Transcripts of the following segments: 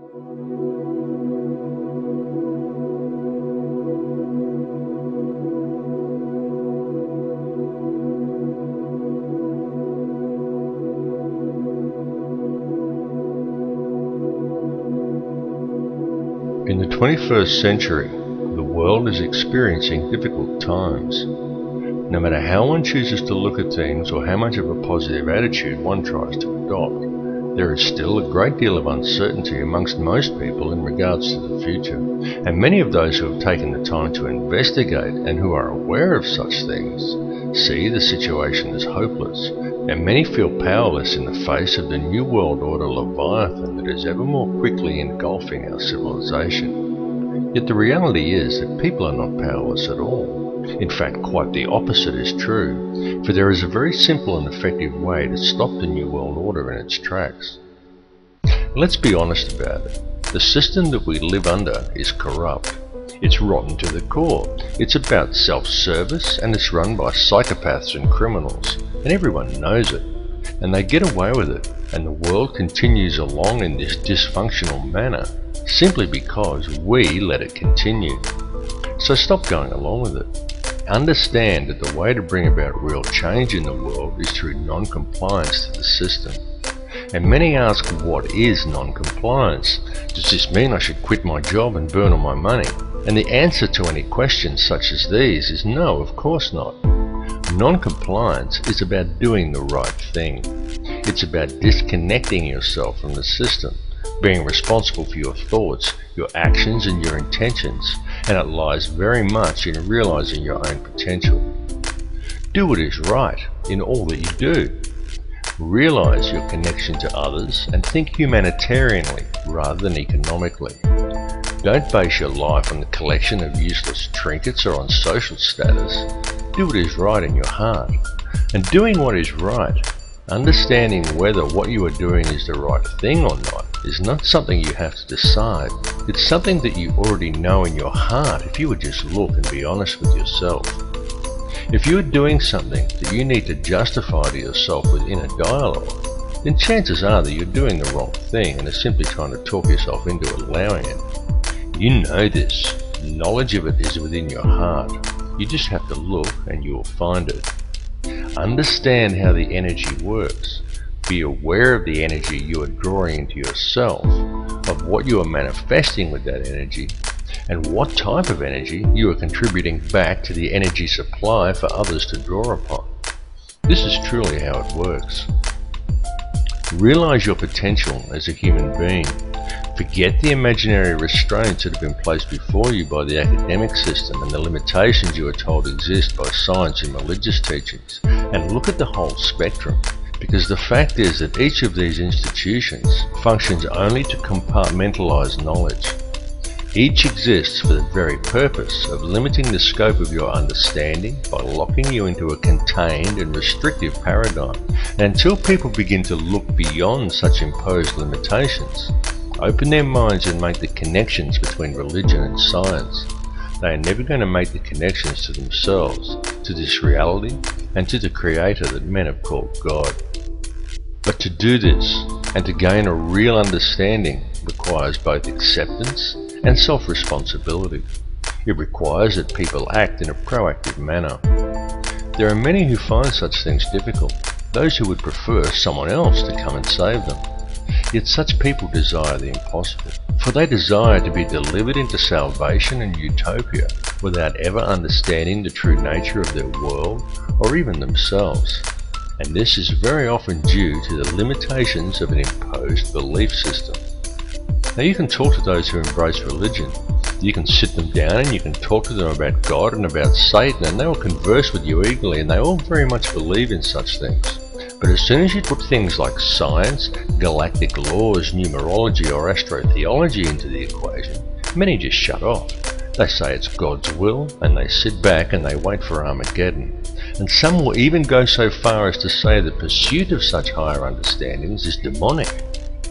In the 21st century, the world is experiencing difficult times. No matter how one chooses to look at things or how much of a positive attitude one tries to adopt, there is still a great deal of uncertainty amongst most people in regards to the future, and many of those who have taken the time to investigate and who are aware of such things see the situation as hopeless, and many feel powerless in the face of the New World Order Leviathan that is ever more quickly engulfing our civilization. Yet the reality is that people are not powerless at all. In fact, quite the opposite is true, for there is a very simple and effective way to stop the New World Order in its tracks. Let's be honest about it. The system that we live under is corrupt. It's rotten to the core. It's about self-service, and it's run by psychopaths and criminals, and everyone knows it. And they get away with it, and the world continues along in this dysfunctional manner, simply because we let it continue. So stop going along with it. Understand that the way to bring about real change in the world is through non-compliance to the system. And many ask, what is non-compliance? Does this mean I should quit my job and burn all my money? And the answer to any questions such as these is no, of course not. Non-compliance is about doing the right thing. It's about disconnecting yourself from the system, being responsible for your thoughts, your actions and your intentions, and it lies very much in realizing your own potential. Do what is right in all that you do. Realize your connection to others and think humanitarianly rather than economically. Don't base your life on the collection of useless trinkets or on social status. Do what is right in your heart. And doing what is right, understanding whether what you are doing is the right thing or not, is not something you have to decide. It's something that you already know in your heart if you would just look and be honest with yourself. If you are doing something that you need to justify to yourself with inner dialogue, then chances are that you're doing the wrong thing and are simply trying to talk yourself into allowing it. You know this. Knowledge of it is within your heart. You just have to look and you will find it. Understand how the energy works. Be aware of the energy you are drawing into yourself, of what you are manifesting with that energy, and what type of energy you are contributing back to the energy supply for others to draw upon. This is truly how it works. Realize your potential as a human being. Forget the imaginary restraints that have been placed before you by the academic system and the limitations you are told exist by science and religious teachings, and look at the whole spectrum, because the fact is that each of these institutions functions only to compartmentalize knowledge. Each exists for the very purpose of limiting the scope of your understanding by locking you into a contained and restrictive paradigm. And until people begin to look beyond such imposed limitations, open their minds and make the connections between religion and science, they are never going to make the connections to themselves, to this reality, and to the Creator that men have called God. But to do this, and to gain a real understanding, requires both acceptance and self-responsibility. It requires that people act in a proactive manner. There are many who find such things difficult, those who would prefer someone else to come and save them. Yet such people desire the impossible, for they desire to be delivered into salvation and utopia without ever understanding the true nature of their world or even themselves. And this is very often due to the limitations of an imposed belief system. Now you can talk to those who embrace religion. You can sit them down and you can talk to them about God and about Satan, and they will converse with you eagerly, and they all very much believe in such things. But as soon as you put things like science, galactic laws, numerology or astrotheology into the equation, many just shut off. They say it's God's will, and they sit back and they wait for Armageddon. And some will even go so far as to say the pursuit of such higher understandings is demonic.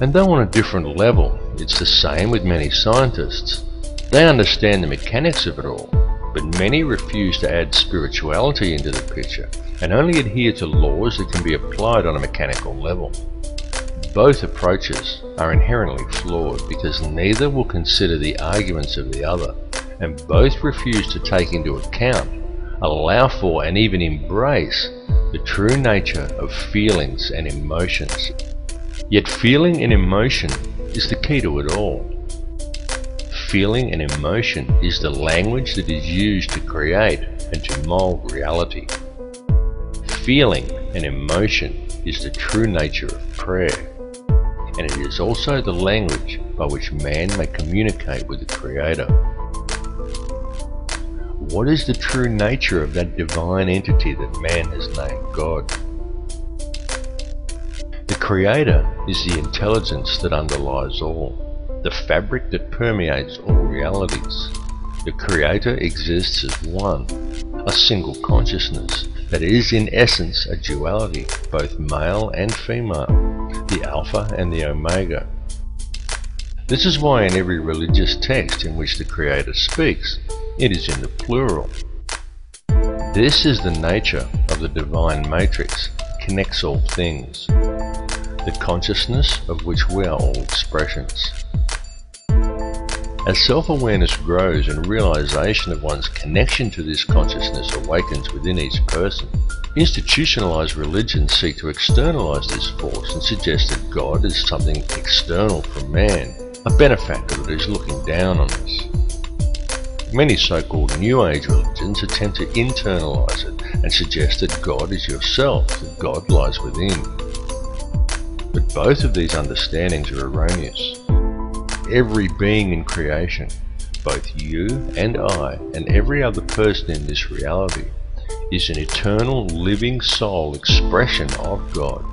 And though on a different level, it's the same with many scientists. They understand the mechanics of it all, but many refuse to add spirituality into the picture and only adhere to laws that can be applied on a mechanical level. Both approaches are inherently flawed because neither will consider the arguments of the other, and both refuse to take into account, allow for, and even embrace the true nature of feelings and emotions. Yet feeling and emotion is the key to it all. Feeling and emotion is the language that is used to create and to mold reality. Feeling and emotion is the true nature of prayer, and it is also the language by which man may communicate with the Creator. What is the true nature of that divine entity that man has named God? The Creator is the intelligence that underlies all, the fabric that permeates all realities. The Creator exists as one, a single consciousness that is in essence a duality, both male and female, the Alpha and the Omega. This is why in every religious text in which the Creator speaks, it is in the plural. This is the nature of the divine matrix, connects all things, the consciousness of which we are all expressions. As self-awareness grows and realization of one's connection to this consciousness awakens within each person, institutionalized religions seek to externalize this force and suggest that God is something external from man, a benefactor that is looking down on us. Many so-called New Age religions attempt to internalize it and suggest that God is yourself, that God lies within. But both of these understandings are erroneous. Every being in creation, both you and I and every other person in this reality, is an eternal living soul expression of God,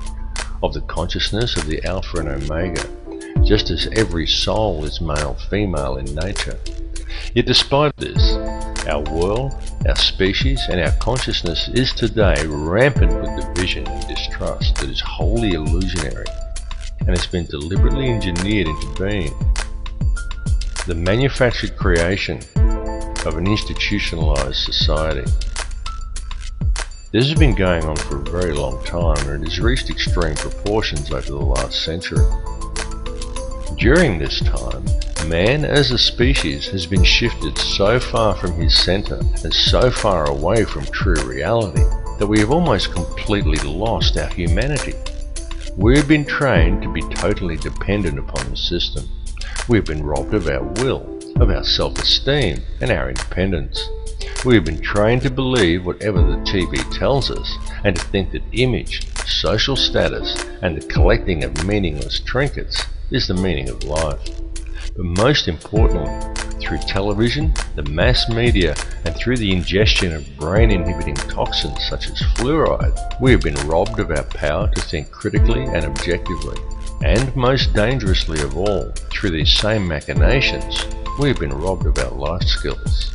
of the consciousness of the Alpha and Omega, just as every soul is male-female in nature. Yet despite this, our world, our species and our consciousness is today rampant with division and distrust that is wholly illusionary and has been deliberately engineered into being. The manufactured creation of an institutionalized society. This has been going on for a very long time, and it has reached extreme proportions over the last century. During this time, man as a species has been shifted so far from his center and so far away from true reality that we have almost completely lost our humanity. We have been trained to be totally dependent upon the system. We have been robbed of our will, of our self-esteem and our independence. We have been trained to believe whatever the TV tells us and to think that image, social status and the collecting of meaningless trinkets is the meaning of life. But most importantly, through television, the mass media and through the ingestion of brain-inhibiting toxins such as fluoride, we have been robbed of our power to think critically and objectively. And most dangerously of all, through these same machinations, we have been robbed of our life skills.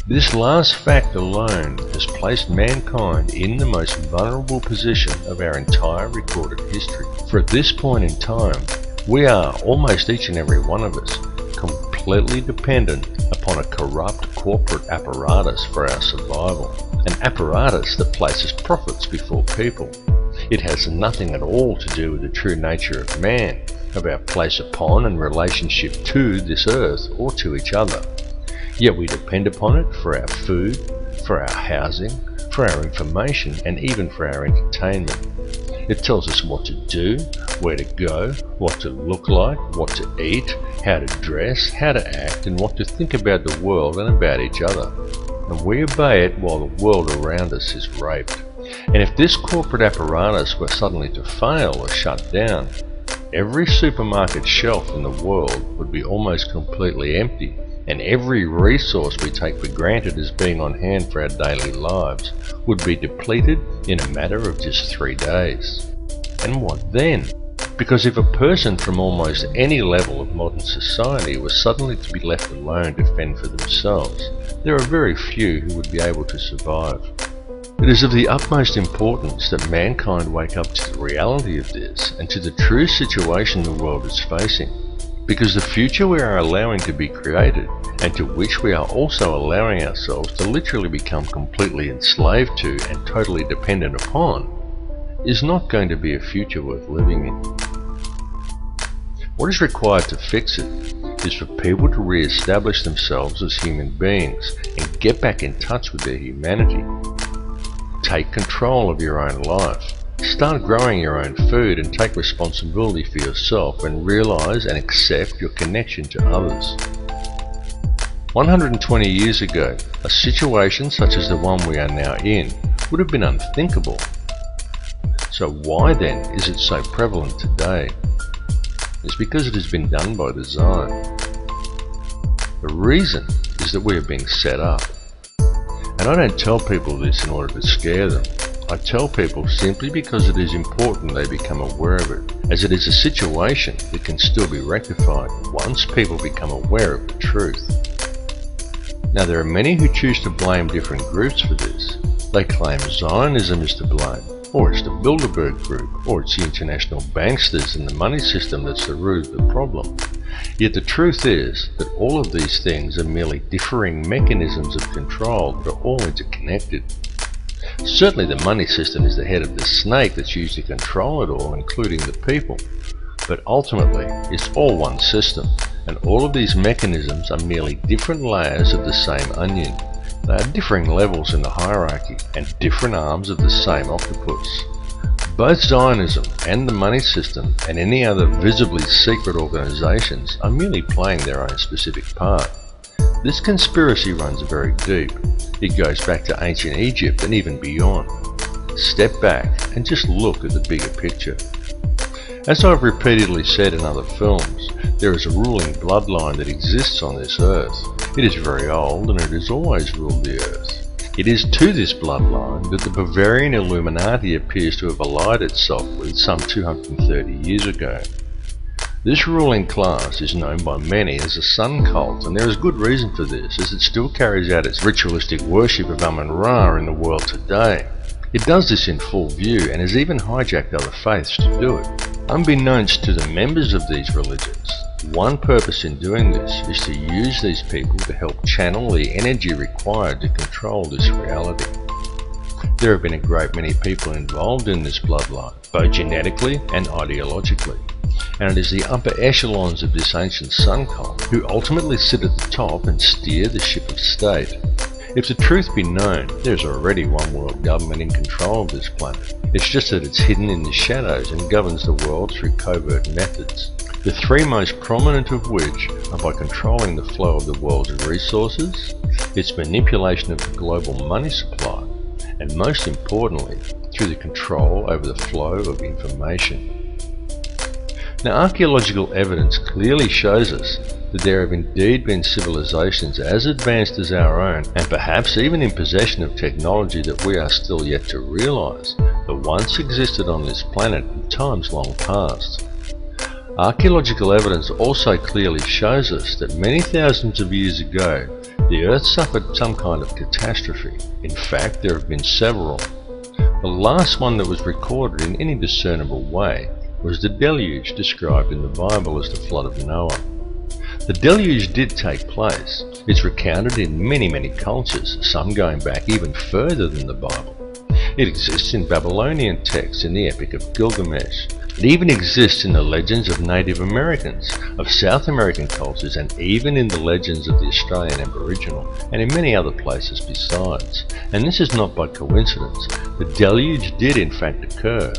This last fact alone has placed mankind in the most vulnerable position of our entire recorded history. For at this point in time, we are, almost each and every one of us, completely dependent upon a corrupt corporate apparatus for our survival, an apparatus that places profits before people. It has nothing at all to do with the true nature of man, of our place upon and relationship to this earth or to each other. Yet we depend upon it for our food, for our housing, for our information, and even for our entertainment. It tells us what to do, where to go, what to look like, what to eat, how to dress, how to act, and what to think about the world and about each other. And we obey it while the world around us is raped. And if this corporate apparatus were suddenly to fail or shut down, every supermarket shelf in the world would be almost completely empty, and every resource we take for granted as being on hand for our daily lives would be depleted in a matter of just 3 days. And what then? Because if a person from almost any level of modern society was suddenly to be left alone to fend for themselves, there are very few who would be able to survive. It is of the utmost importance that mankind wake up to the reality of this and to the true situation the world is facing, because the future we are allowing to be created, and to which we are also allowing ourselves to literally become completely enslaved to and totally dependent upon, is not going to be a future worth living in. What is required to fix it is for people to re-establish themselves as human beings and get back in touch with their humanity. Take control of your own life. Start growing your own food and take responsibility for yourself and realize and accept your connection to others. 120 years ago, a situation such as the one we are now in would have been unthinkable. So why then is it so prevalent today? It's because it has been done by design. The reason is that we are being set up. And I don't tell people this in order to scare them. I tell people simply because it is important they become aware of it, as it is a situation that can still be rectified once people become aware of the truth. Now there are many who choose to blame different groups for this. They claim Zionism is to blame, or it's the Bilderberg Group, or it's the international banksters and the money system that's the root of the problem. Yet the truth is that all of these things are merely differing mechanisms of control that are all interconnected. Certainly the money system is the head of the snake that's used to control it all, including the people. But ultimately, it's all one system, and all of these mechanisms are merely different layers of the same onion. They are differing levels in the hierarchy, and different arms of the same octopus. Both Zionism and the money system and any other visibly secret organizations are merely playing their own specific part. This conspiracy runs very deep. It goes back to ancient Egypt and even beyond. Step back and just look at the bigger picture. As I've repeatedly said in other films, there is a ruling bloodline that exists on this earth. It is very old and it has always ruled the earth. It is to this bloodline that the Bavarian Illuminati appears to have allied itself with some 230 years ago. This ruling class is known by many as the Sun Cult, and there is good reason for this, as it still carries out its ritualistic worship of Amun-Ra in the world today. It does this in full view and has even hijacked other faiths to do it. Unbeknownst to the members of these religions, one purpose in doing this is to use these people to help channel the energy required to control this reality. There have been a great many people involved in this bloodline, both genetically and ideologically. And it is the upper echelons of this ancient sun cult who ultimately sit at the top and steer the ship of state. If the truth be known, there is already one world government in control of this planet. It's just that it's hidden in the shadows and governs the world through covert methods. The three most prominent of which are by controlling the flow of the world's resources, its manipulation of the global money supply, and most importantly, through the control over the flow of information. Now, archaeological evidence clearly shows us that there have indeed been civilizations as advanced as our own, and perhaps even in possession of technology that we are still yet to realize, that once existed on this planet in times long past. Archaeological evidence also clearly shows us that many thousands of years ago, the Earth suffered some kind of catastrophe. In fact, there have been several. The last one that was recorded in any discernible way was the deluge described in the Bible as the flood of Noah. The deluge did take place. It's recounted in many cultures, some going back even further than the Bible. It exists in Babylonian texts in the Epic of Gilgamesh. It even exists in the legends of Native Americans, of South American cultures, and even in the legends of the Australian Aboriginal, and in many other places besides. And this is not by coincidence. The deluge did in fact occur.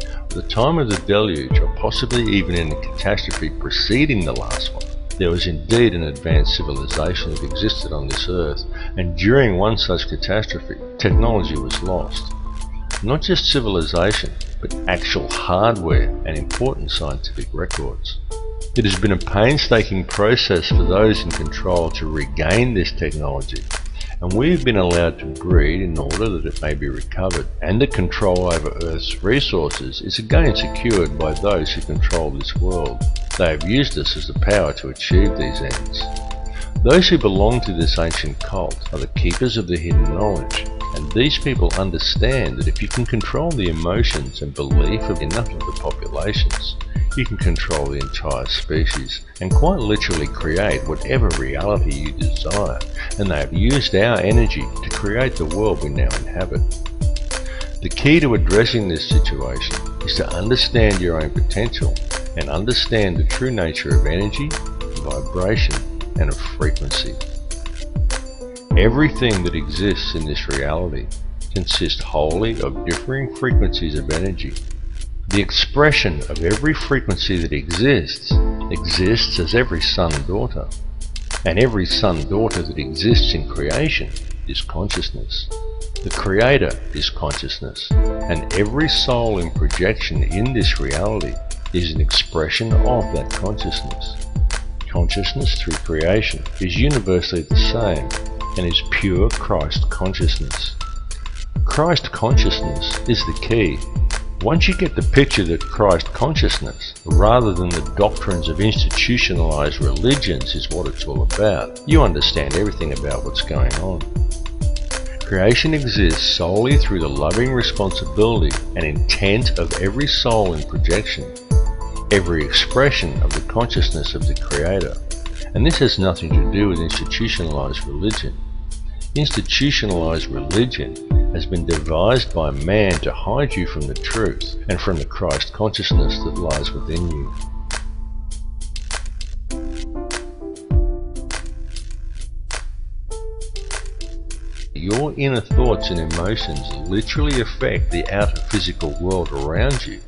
At the time of the deluge, or possibly even in the catastrophe preceding the last one, there was indeed an advanced civilization that existed on this earth, and during one such catastrophe, technology was lost. Not just civilization, but actual hardware and important scientific records. It has been a painstaking process for those in control to regain this technology, and we have been allowed to breed in order that it may be recovered, and the control over Earth's resources is again secured by those who control this world. They have used us as the power to achieve these ends. Those who belong to this ancient cult are the keepers of the hidden knowledge, and these people understand that if you can control the emotions and belief of enough of the populations, you can control the entire species and quite literally create whatever reality you desire, and they have used our energy to create the world we now inhabit. The key to addressing this situation is to understand your own potential and understand the true nature of energy, vibration, and of frequency. Everything that exists in this reality consists wholly of differing frequencies of energy. The expression of every frequency that exists as every son-daughter, and every son-daughter that exists in creation is consciousness. The Creator is consciousness, and every soul in projection in this reality is an expression of that consciousness. Consciousness through creation is universally the same and is pure Christ consciousness. Christ consciousness is the key. Once you get the picture that Christ consciousness, rather than the doctrines of institutionalized religions, is what it's all about, you understand everything about what's going on. Creation exists solely through the loving responsibility and intent of every soul in projection, every expression of the consciousness of the Creator. And this has nothing to do with institutionalized religion. Institutionalized religion has been devised by man to hide you from the truth and from the Christ consciousness that lies within you. Your inner thoughts and emotions literally affect the outer physical world around you.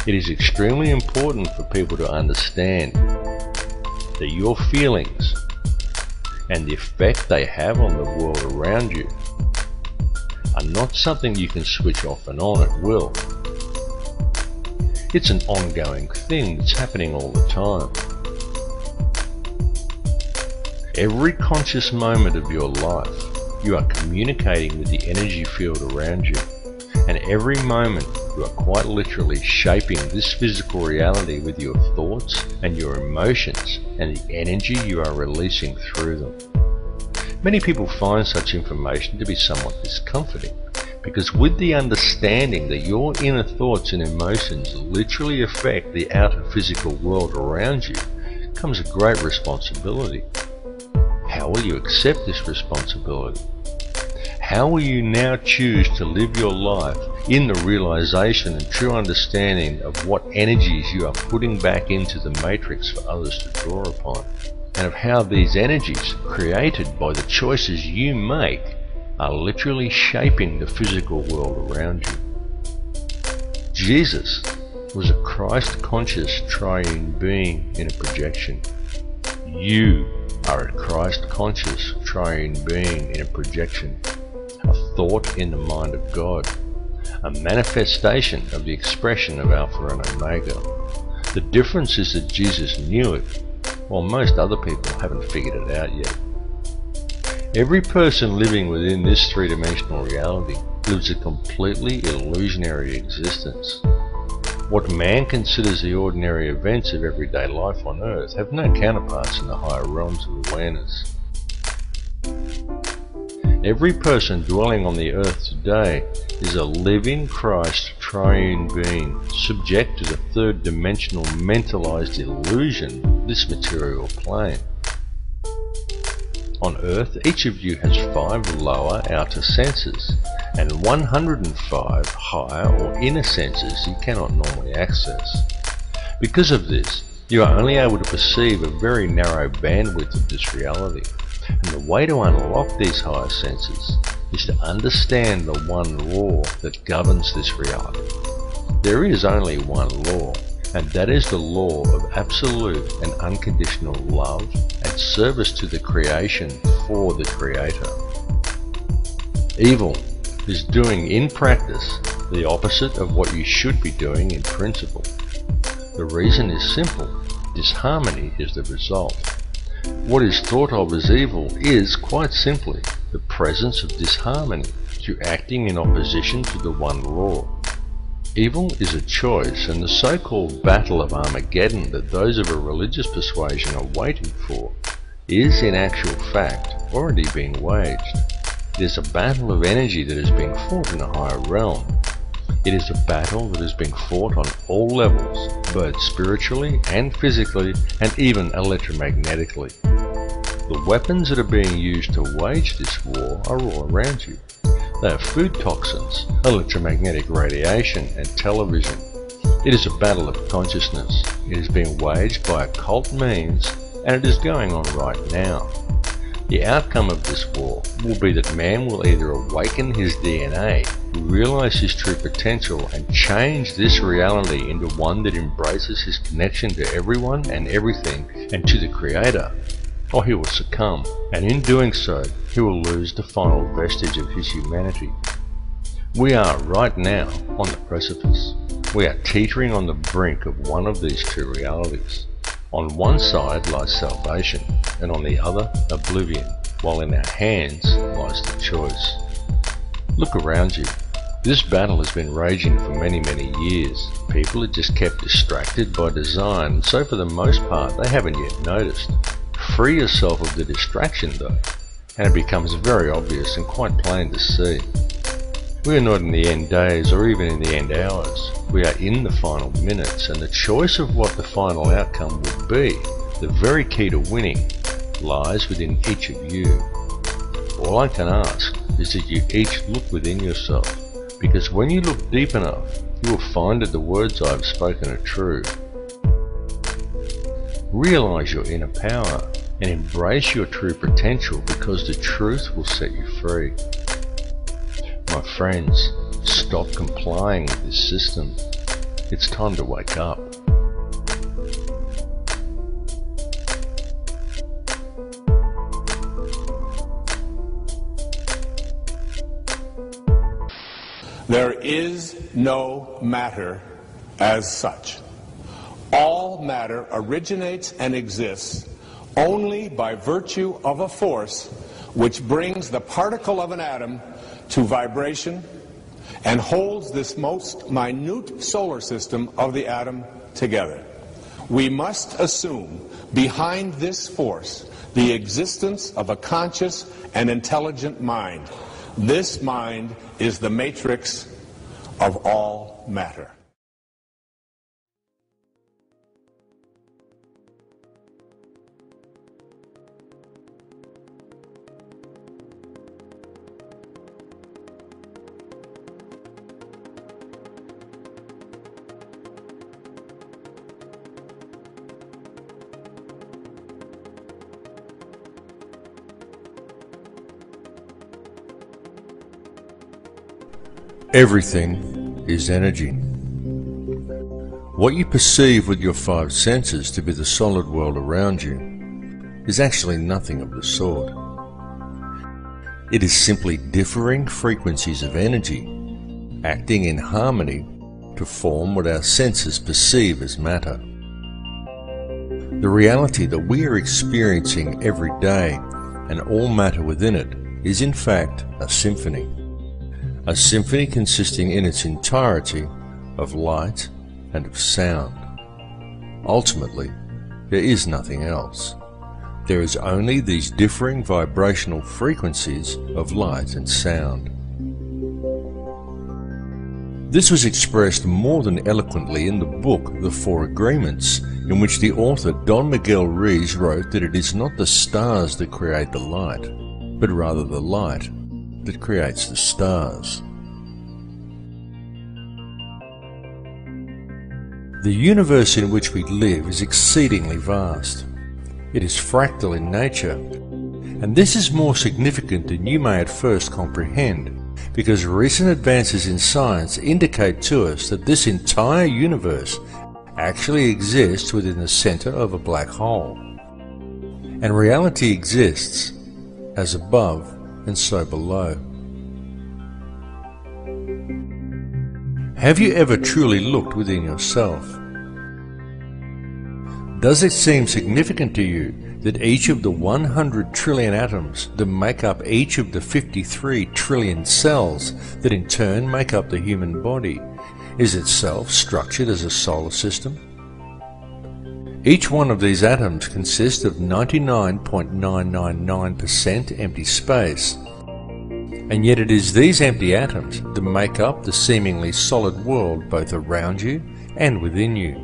It is extremely important for people to understand that your feelings and the effect they have on the world around you are not something you can switch off and on at will. It's an ongoing thing that's happening all the time. Every conscious moment of your life, you are communicating with the energy field around you, and every moment you are quite literally shaping this physical reality with your thoughts and your emotions and the energy you are releasing through them. Many people find such information to be somewhat discomforting, because with the understanding that your inner thoughts and emotions literally affect the outer physical world around you comes a great responsibility. How will you accept this responsibility? How will you now choose to live your life in the realization and true understanding of what energies you are putting back into the matrix for others to draw upon, and of how these energies, created by the choices you make, are literally shaping the physical world around you? Jesus was a Christ-conscious triune being in a projection. You are a Christ-conscious triune being in a projection, a thought in the mind of God, a manifestation of the expression of Alpha and Omega. The difference is that Jesus knew it, while most other people haven't figured it out yet. Every person living within this three-dimensional reality lives a completely illusionary existence. What man considers the ordinary events of everyday life on Earth have no counterparts in the higher realms of awareness. Every person dwelling on the Earth today is a living Christ triune being, subject to the third-dimensional mentalized illusion of this material plane. On Earth, each of you has 5 lower outer senses, and 105 higher or inner senses you cannot normally access. Because of this, you are only able to perceive a very narrow bandwidth of this reality, and the way to unlock these higher senses is to understand the one law that governs this reality. There is only one law, and that is the law of absolute and unconditional love and service to the creation for the Creator. Evil is doing in practice the opposite of what you should be doing in principle. The reason is simple: disharmony is the result. What is thought of as evil is, quite simply, the presence of disharmony through acting in opposition to the one law. Evil is a choice, and the so-called battle of Armageddon that those of a religious persuasion are waiting for is, in actual fact, already being waged. It is a battle of energy that is being fought in a higher realm. It is a battle that is being fought on all levels, both spiritually and physically, and even electromagnetically. The weapons that are being used to wage this war are all around you. They are food toxins, electromagnetic radiation, and television. It is a battle of consciousness. It is being waged by occult means, and it is going on right now. The outcome of this war will be that man will either awaken his DNA, realize his true potential, and change this reality into one that embraces his connection to everyone and everything and to the Creator, or he will succumb, and in doing so, he will lose the final vestige of his humanity. We are right now on the precipice. We are teetering on the brink of one of these two realities. On one side lies salvation, and on the other, oblivion, while in our hands lies the choice. Look around you. This battle has been raging for many, many years. People are just kept distracted by design, so for the most part they haven't yet noticed. Free yourself of the distraction though, and it becomes very obvious and quite plain to see. We are not in the end days or even in the end hours. We are in the final minutes, and the choice of what the final outcome will be, the very key to winning, lies within each of you. All I can ask is that you each look within yourself, because when you look deep enough, you will find that the words I have spoken are true. Realize your inner power and embrace your true potential, because the truth will set you free. My friends, stop complying with this system. It's time to wake up. There is no matter as such. All matter originates and exists only by virtue of a force which brings the particle of an atom to vibration and holds this most minute solar system of the atom together. We must assume behind this force the existence of a conscious and intelligent mind. This mind is the matrix of all matter. Everything is energy. What you perceive with your five senses to be the solid world around you is actually nothing of the sort. It is simply differing frequencies of energy acting in harmony to form what our senses perceive as matter. The reality that we are experiencing every day and all matter within it is in fact a symphony. A symphony consisting in its entirety of light and of sound. Ultimately, there is nothing else. There is only these differing vibrational frequencies of light and sound. This was expressed more than eloquently in the book The Four Agreements, in which the author Don Miguel Ruiz wrote that it is not the stars that create the light, but rather the light that creates the stars. The universe in which we live is exceedingly vast. It is fractal in nature, and this is more significant than you may at first comprehend, because recent advances in science indicate to us that this entire universe actually exists within the center of a black hole. And reality exists as above and so below. Have you ever truly looked within yourself? Does it seem significant to you that each of the 100 trillion atoms that make up each of the 53 trillion cells that in turn make up the human body is itself structured as a solar system? Each one of these atoms consists of 99.999% empty space, and yet it is these empty atoms that make up the seemingly solid world both around you and within you.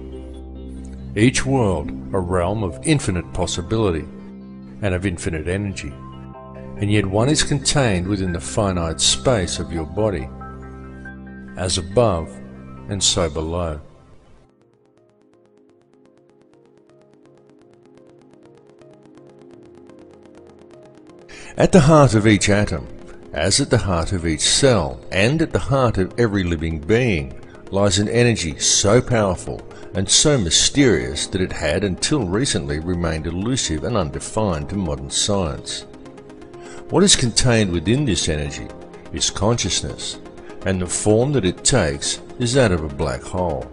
Each world a realm of infinite possibility and of infinite energy, and yet one is contained within the finite space of your body, as above and so below. At the heart of each atom, as at the heart of each cell, and at the heart of every living being, lies an energy so powerful and so mysterious that it had until recently remained elusive and undefined to modern science. What is contained within this energy is consciousness, and the form that it takes is that of a black hole.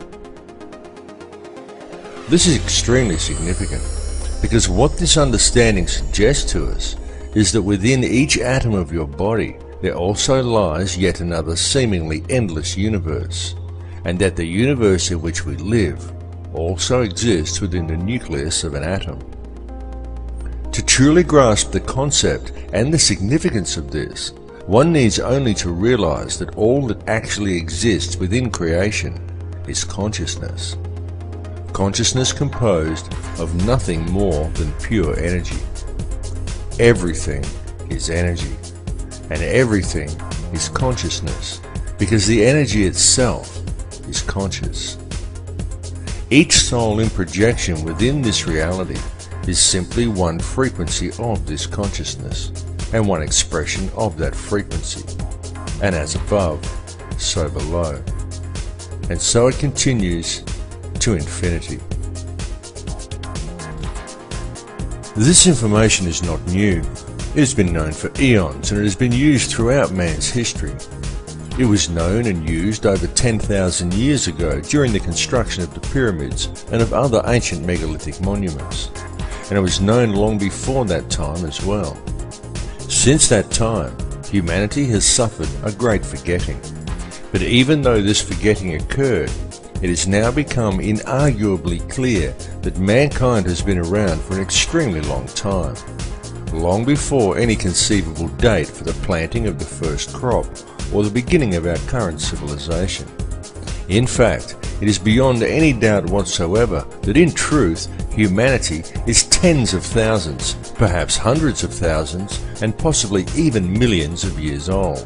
This is extremely significant, because what this understanding suggests to us is that within each atom of your body there also lies yet another seemingly endless universe, and that the universe in which we live also exists within the nucleus of an atom. To truly grasp the concept and the significance of this, one needs only to realize that all that actually exists within creation is consciousness. Consciousness composed of nothing more than pure energy. Everything is energy, and everything is consciousness, because the energy itself is conscious. Each soul in projection within this reality is simply one frequency of this consciousness, and one expression of that frequency, and as above, so below. And so it continues to infinity. This information is not new. It has been known for eons, and it has been used throughout man's history. It was known and used over 10,000 years ago during the construction of the pyramids and of other ancient megalithic monuments, and it was known long before that time as well. Since that time, humanity has suffered a great forgetting, but even though this forgetting occurred, it has now become inarguably clear that mankind has been around for an extremely long time, long before any conceivable date for the planting of the first crop or the beginning of our current civilization. In fact, it is beyond any doubt whatsoever that in truth, humanity is tens of thousands, perhaps hundreds of thousands, and possibly even millions of years old.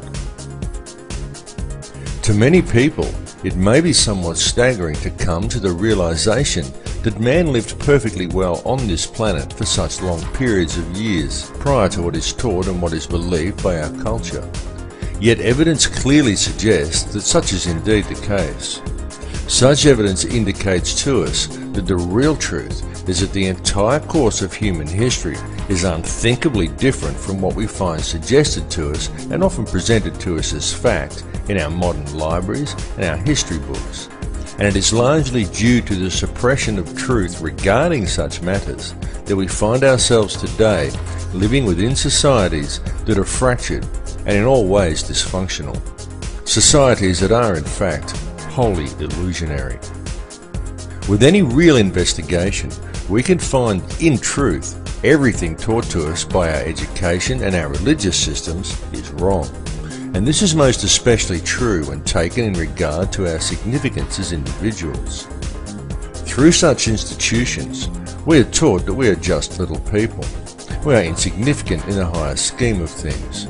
To many people, it may be somewhat staggering to come to the realization that man lived perfectly well on this planet for such long periods of years prior to what is taught and what is believed by our culture. Yet evidence clearly suggests that such is indeed the case. Such evidence indicates to us that the real truth is that the entire course of human history is unthinkably different from what we find suggested to us and often presented to us as fact in our modern libraries and our history books. And it is largely due to the suppression of truth regarding such matters that we find ourselves today living within societies that are fractured and in all ways dysfunctional. Societies that are in fact wholly illusionary. With any real investigation, we can find in truth everything taught to us by our education and our religious systems is wrong. And this is most especially true when taken in regard to our significance as individuals. Through such institutions, we are taught that we are just little people. We are insignificant in the higher scheme of things.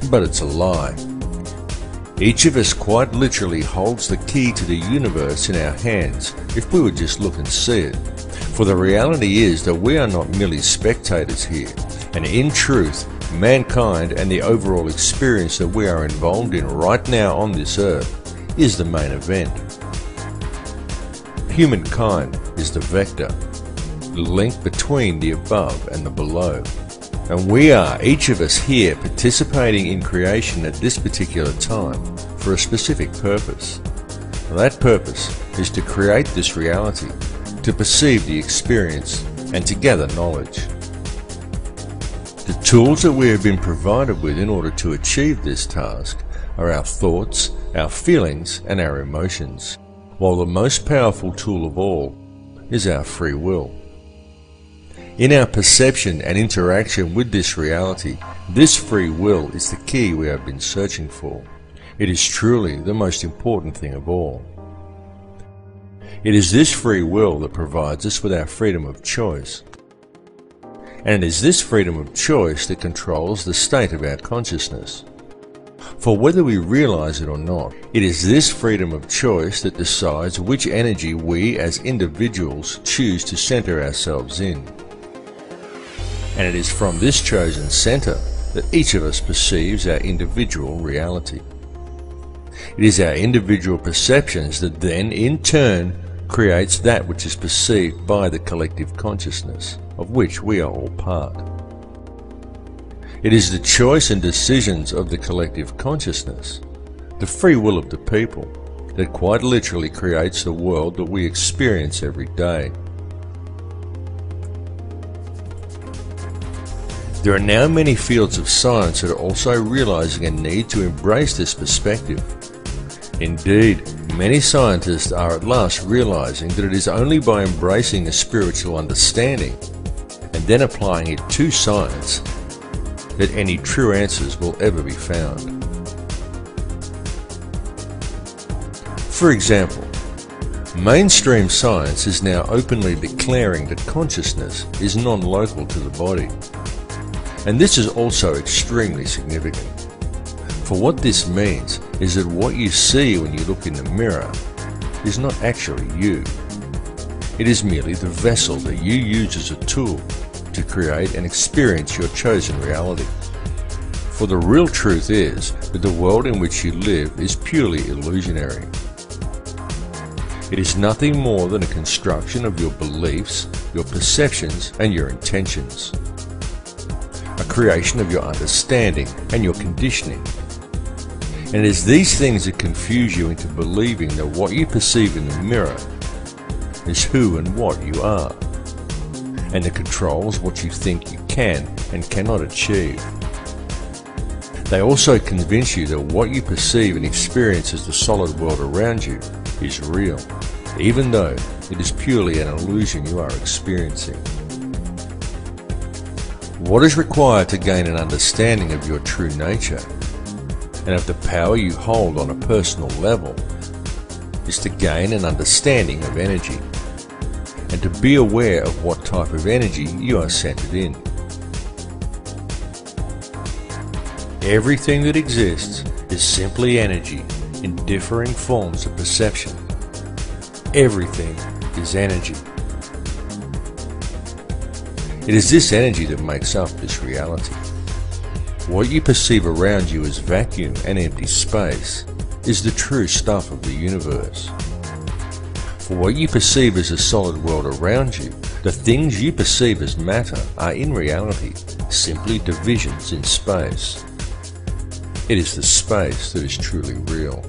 But it's a lie. Each of us quite literally holds the key to the universe in our hands if we would just look and see it. For the reality is that we are not merely spectators here, and in truth, mankind and the overall experience that we are involved in right now on this earth is the main event. Humankind is the vector, the link between the above and the below. And we are, each of us here, participating in creation at this particular time for a specific purpose. And that purpose is to create this reality, to perceive the experience, and to gather knowledge. The tools that we have been provided with in order to achieve this task are our thoughts, our feelings, and our emotions, while the most powerful tool of all is our free will. In our perception and interaction with this reality, this free will is the key we have been searching for. It is truly the most important thing of all. It is this free will that provides us with our freedom of choice. And it is this freedom of choice that controls the state of our consciousness. For whether we realize it or not, it is this freedom of choice that decides which energy we as individuals choose to center ourselves in. And it is from this chosen center that each of us perceives our individual reality. It is our individual perceptions that then, in turn, creates that which is perceived by the collective consciousness, of which we are all part. It is the choice and decisions of the collective consciousness, the free will of the people, that quite literally creates the world that we experience every day. There are now many fields of science that are also realizing a need to embrace this perspective. Indeed, many scientists are at last realizing that it is only by embracing a spiritual understanding and then applying it to science that any true answers will ever be found. For example, mainstream science is now openly declaring that consciousness is non-local to the body. And this is also extremely significant. For what this means is that what you see when you look in the mirror is not actually you. It is merely the vessel that you use as a tool to create and experience your chosen reality. For the real truth is that the world in which you live is purely illusionary. It is nothing more than a construction of your beliefs, your perceptions, and your intentions. A creation of your understanding and your conditioning. And it is these things that confuse you into believing that what you perceive in the mirror is who and what you are, and that controls what you think you can and cannot achieve. They also convince you that what you perceive and experience as the solid world around you is real, even though it is purely an illusion you are experiencing. What is required to gain an understanding of your true nature and of the power you hold on a personal level is to gain an understanding of energy and to be aware of what type of energy you are centered in. Everything that exists is simply energy in differing forms of perception. Everything is energy. It is this energy that makes up this reality. What you perceive around you as vacuum and empty space is the true stuff of the universe. For what you perceive as a solid world around you, the things you perceive as matter are in reality simply divisions in space. It is the space that is truly real.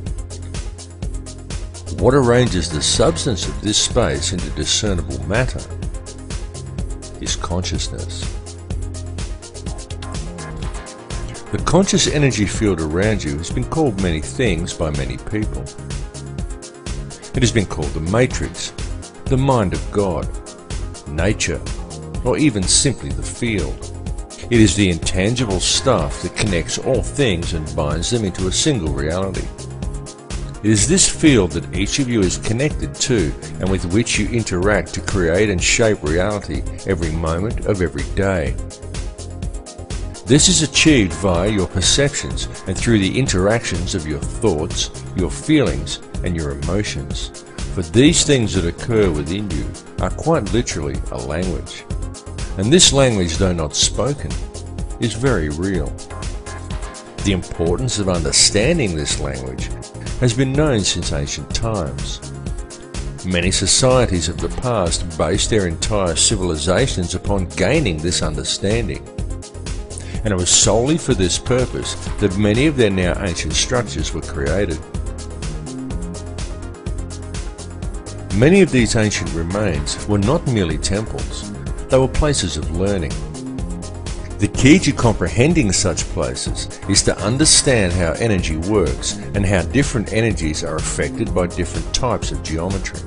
What arranges the substance of this space into discernible matter is consciousness. The conscious energy field around you has been called many things by many people. It has been called the matrix, the mind of God, nature, or even simply the field. It is the intangible stuff that connects all things and binds them into a single reality. It is this field that each of you is connected to and with which you interact to create and shape reality every moment of every day. This is achieved via your perceptions and through the interactions of your thoughts, your feelings, and your emotions. For these things that occur within you are quite literally a language. And this language, though not spoken, is very real. The importance of understanding this language has been known since ancient times. Many societies of the past based their entire civilizations upon gaining this understanding. And it was solely for this purpose that many of their now ancient structures were created. Many of these ancient remains were not merely temples, they were places of learning. The key to comprehending such places is to understand how energy works and how different energies are affected by different types of geometry.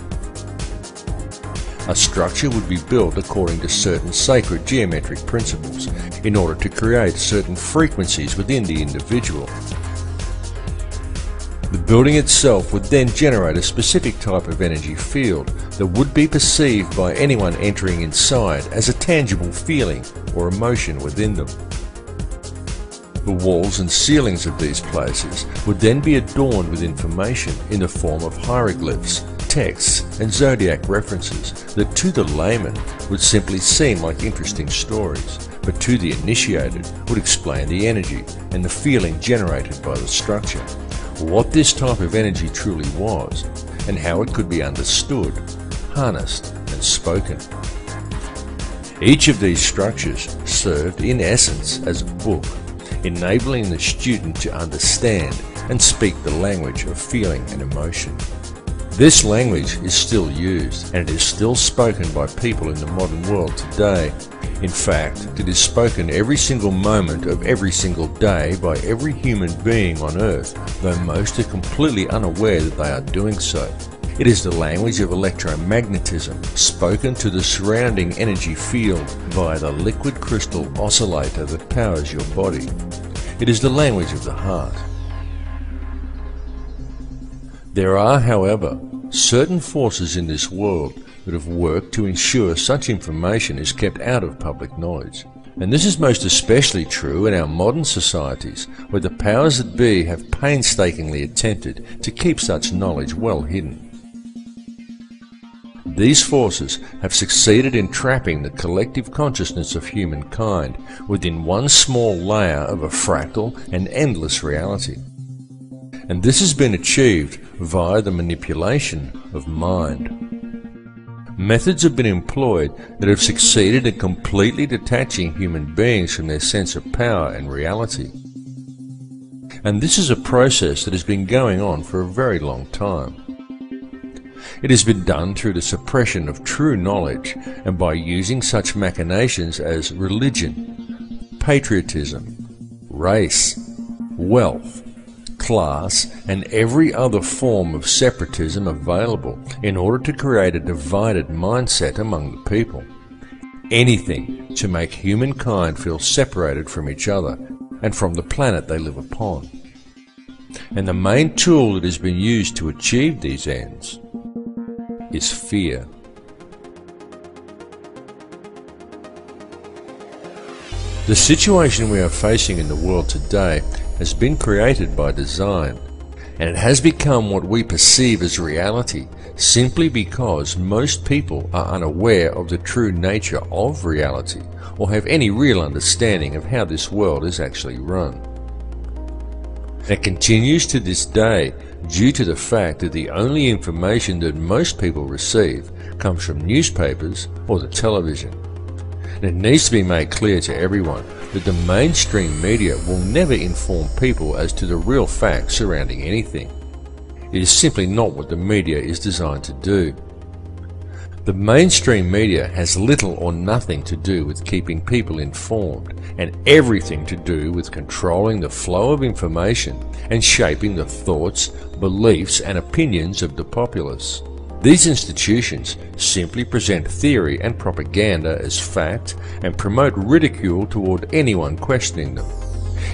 A structure would be built according to certain sacred geometric principles in order to create certain frequencies within the individual. The building itself would then generate a specific type of energy field that would be perceived by anyone entering inside as a tangible feeling or emotion within them. The walls and ceilings of these places would then be adorned with information in the form of hieroglyphs, texts, and zodiac references that to the layman would simply seem like interesting stories, but to the initiated would explain the energy and the feeling generated by the structure, what this type of energy truly was, and how it could be understood, harnessed, and spoken. Each of these structures served in essence as a book, enabling the student to understand and speak the language of feeling and emotion. This language is still used, and it is still spoken by people in the modern world today. In fact, it is spoken every single moment of every single day by every human being on Earth, though most are completely unaware that they are doing so. It is the language of electromagnetism, spoken to the surrounding energy field via the liquid crystal oscillator that powers your body. It is the language of the heart. There are, however, certain forces in this world that have worked to ensure such information is kept out of public knowledge. And this is most especially true in our modern societies, where the powers that be have painstakingly attempted to keep such knowledge well hidden. These forces have succeeded in trapping the collective consciousness of humankind within one small layer of a fractal and endless reality. And this has been achieved via the manipulation of mind. Methods have been employed that have succeeded in completely detaching human beings from their sense of power and reality. And this is a process that has been going on for a very long time. It has been done through the suppression of true knowledge and by using such machinations as religion, patriotism, race, wealth, class, and every other form of separatism available in order to create a divided mindset among the people. Anything to make humankind feel separated from each other and from the planet they live upon. And the main tool that has been used to achieve these ends is fear. The situation we are facing in the world today has been created by design, and it has become what we perceive as reality simply because most people are unaware of the true nature of reality or have any real understanding of how this world is actually run. It continues to this day due to the fact that the only information that most people receive comes from newspapers or the television. And it needs to be made clear to everyone that the mainstream media will never inform people as to the real facts surrounding anything. It is simply not what the media is designed to do. The mainstream media has little or nothing to do with keeping people informed, and everything to do with controlling the flow of information and shaping the thoughts, beliefs, and opinions of the populace. These institutions simply present theory and propaganda as fact and promote ridicule toward anyone questioning them.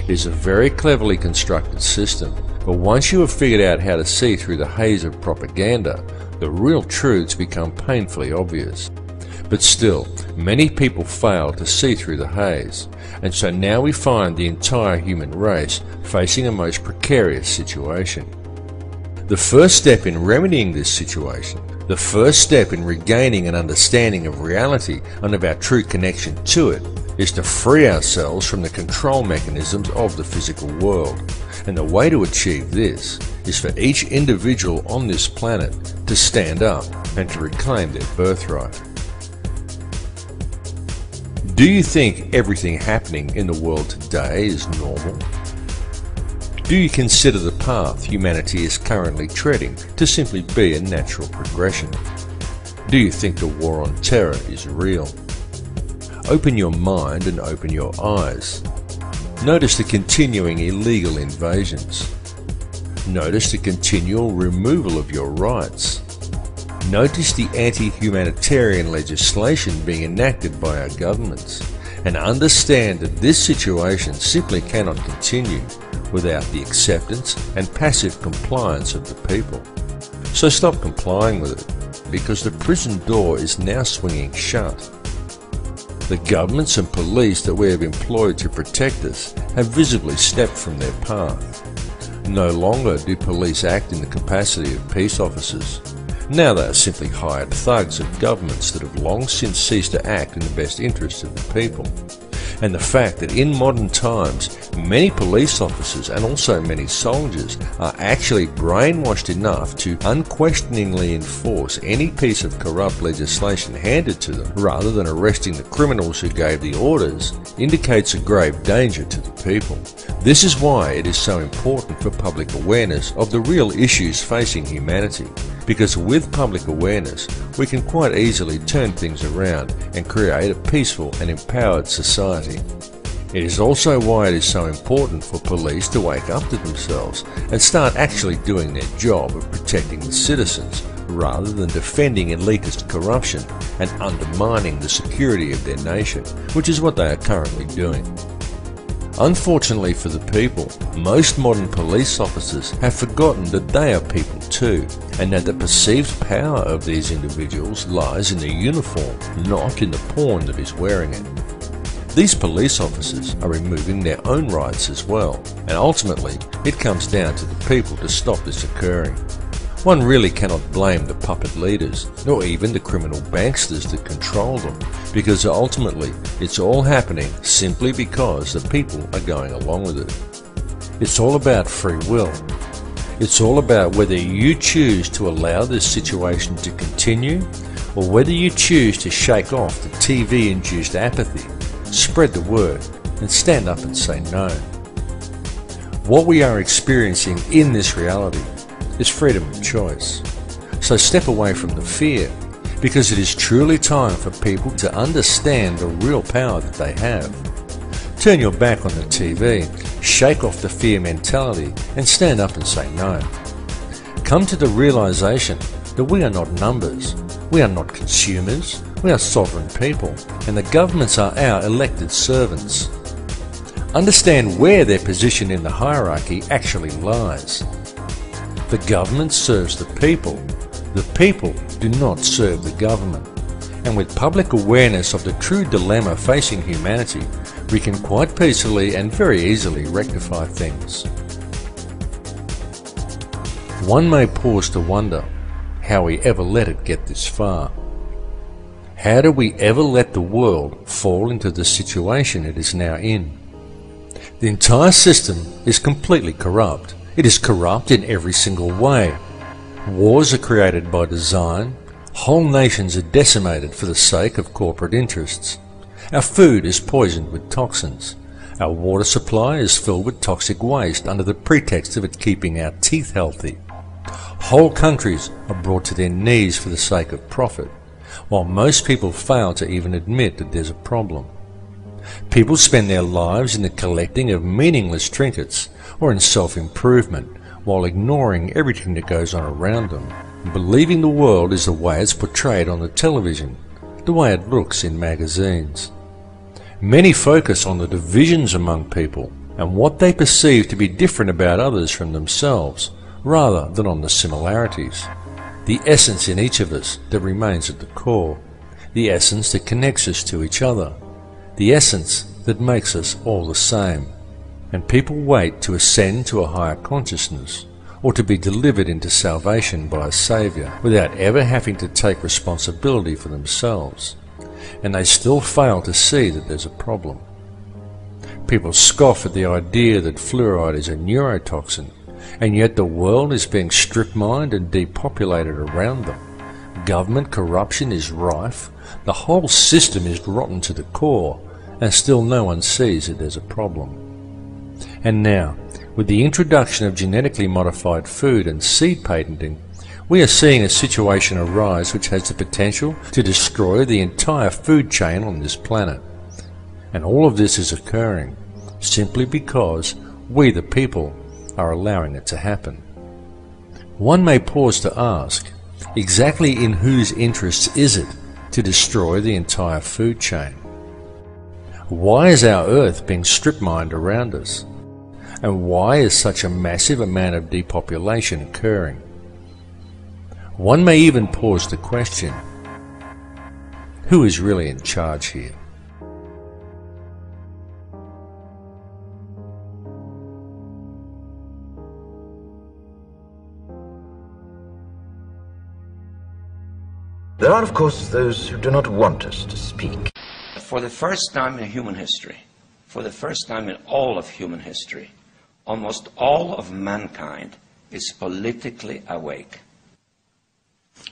It is a very cleverly constructed system, but once you have figured out how to see through the haze of propaganda, the real truths become painfully obvious. But still, many people fail to see through the haze, and so now we find the entire human race facing a most precarious situation. The first step in remedying this situation, the first step in regaining an understanding of reality and of our true connection to it, is to free ourselves from the control mechanisms of the physical world. And the way to achieve this is for each individual on this planet to stand up and to reclaim their birthright. Do you think everything happening in the world today is normal? Do you consider the path humanity is currently treading to simply be a natural progression? Do you think the war on terror is real? Open your mind and open your eyes. Notice the continuing illegal invasions. Notice the continual removal of your rights. Notice the anti-humanitarian legislation being enacted by our governments, and understand that this situation simply cannot continue without the acceptance and passive compliance of the people. So stop complying with it, because the prison door is now swinging shut. The governments and police that we have employed to protect us have visibly stepped from their path. No longer do police act in the capacity of peace officers. Now they are simply hired thugs of governments that have long since ceased to act in the best interests of the people. and the fact that in modern times many police officers and also many soldiers are actually brainwashed enough to unquestioningly enforce any piece of corrupt legislation handed to them rather than arresting the criminals who gave the orders indicates a grave danger to the people. This is why it is so important for public awareness of the real issues facing humanity, because with public awareness we can quite easily turn things around and create a peaceful and empowered society. It is also why it is so important for police to wake up to themselves and start actually doing their job of protecting the citizens rather than defending elitist corruption and undermining the security of their nation, which is what they are currently doing. Unfortunately for the people, most modern police officers have forgotten that they are people too, and that the perceived power of these individuals lies in the uniform, not in the pawn that is wearing it. These police officers are removing their own rights as well, and ultimately it comes down to the people to stop this occurring. One really cannot blame the puppet leaders, nor even the criminal banksters that control them, because ultimately it's all happening simply because the people are going along with it. It's all about free will. It's all about whether you choose to allow this situation to continue, or whether you choose to shake off the TV-induced apathy, spread the word, and stand up and say no. What we are experiencing in this reality is freedom of choice. So step away from the fear, because it is truly time for people to understand the real power that they have. Turn your back on the TV, shake off the fear mentality, and stand up and say no. Come to the realization that we are not numbers, we are not consumers, we are sovereign people, and the governments are our elected servants. Understand where their position in the hierarchy actually lies. The government serves the people do not serve the government. And with public awareness of the true dilemma facing humanity, we can quite peacefully and very easily rectify things. One may pause to wonder how we ever let it get this far. How do we ever let the world fall into the situation it is now in? The entire system is completely corrupt. It is corrupt in every single way. Wars are created by design. Whole nations are decimated for the sake of corporate interests. Our food is poisoned with toxins. Our water supply is filled with toxic waste under the pretext of it keeping our teeth healthy. Whole countries are brought to their knees for the sake of profit, while most people fail to even admit that there's a problem. People spend their lives in the collecting of meaningless trinkets or in self-improvement, while ignoring everything that goes on around them, and believing the world is the way it's portrayed on the television, the way it looks in magazines. Many focus on the divisions among people and what they perceive to be different about others from themselves, rather than on the similarities. The essence in each of us that remains at the core, the essence that connects us to each other, the essence that makes us all the same. And people wait to ascend to a higher consciousness, or to be delivered into salvation by a Saviour, without ever having to take responsibility for themselves. And they still fail to see that there's a problem. People scoff at the idea that fluoride is a neurotoxin, and yet the world is being strip-mined and depopulated around them. Government corruption is rife, the whole system is rotten to the core, and still no one sees that there's a problem. And now, with the introduction of genetically modified food and seed patenting, we are seeing a situation arise which has the potential to destroy the entire food chain on this planet. And all of this is occurring simply because we, the people, are allowing it to happen. One may pause to ask, exactly in whose interests is it to destroy the entire food chain? Why is our Earth being strip-mined around us? And why is such a massive amount of depopulation occurring? One may even pause to question, who is really in charge here? There are, of course, those who do not want us to speak. for the first time in human history, for the first time in all of human history, almost all of mankind is politically awake.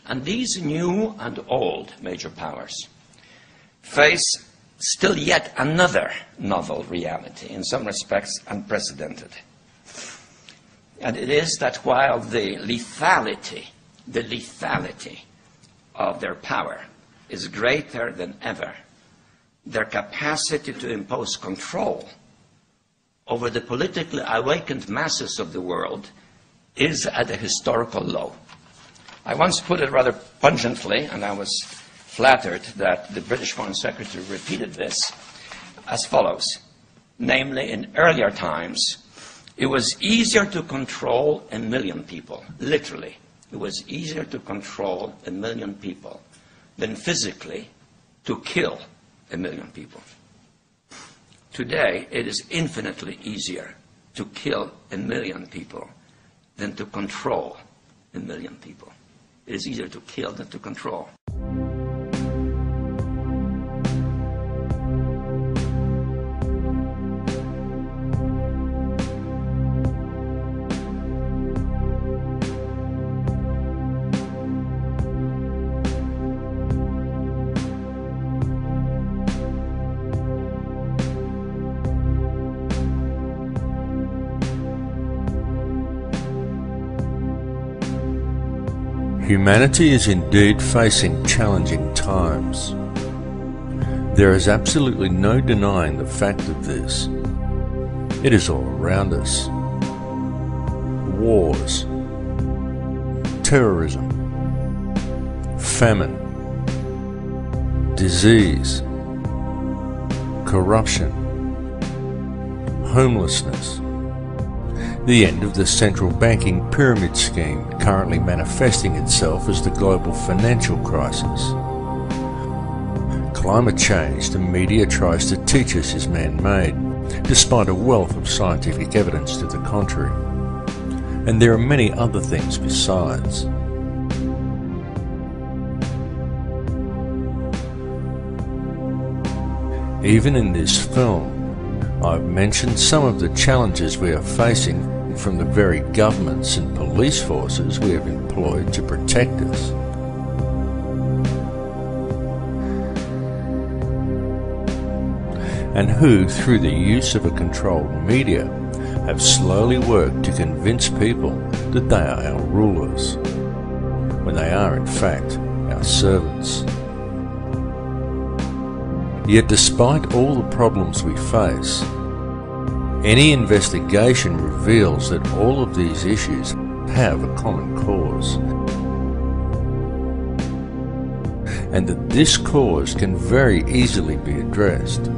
And these new and old major powers face still yet another novel reality, in some respects unprecedented. And it is that while the lethality of their power is greater than ever, their capacity to impose control over the politically awakened masses of the world is at a historical low. I once put it rather pungently, and I was flattered that the British Foreign Secretary repeated this, as follows. Namely, in earlier times, it was easier to control 1 million people, literally. It was easier to control 1 million people than physically to kill 1 million people. Today, it is infinitely easier to kill 1 million people than to control 1 million people. It is easier to kill than to control. Humanity is indeed facing challenging times. There is absolutely no denying the fact of this. It is all around us. Wars, terrorism, famine, disease, corruption, homelessness, the end of the central banking pyramid scheme currently manifesting itself as the global financial crisis. Climate change the media tries to teach us is man-made, despite a wealth of scientific evidence to the contrary. And there are many other things besides. Even in this film, I've mentioned some of the challenges we are facing from the very governments and police forces we have employed to protect us. And who, through the use of a controlled media, have slowly worked to convince people that they are our rulers, when they are in fact our servants. Yet despite all the problems we face, any investigation reveals that all of these issues have a common cause, and that this cause can very easily be addressed.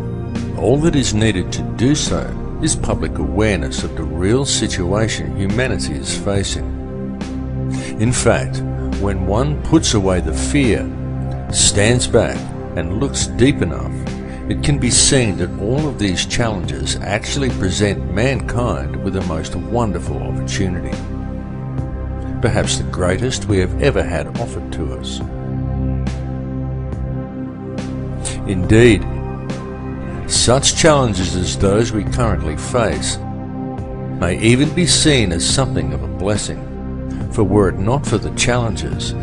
All that is needed to do so is public awareness of the real situation humanity is facing. In fact, when one puts away the fear, stands back and looks deep enough, it can be seen that all of these challenges actually present mankind with a most wonderful opportunity. Perhaps the greatest we have ever had offered to us. Indeed, such challenges as those we currently face may even be seen as something of a blessing, for were it not for the challenges,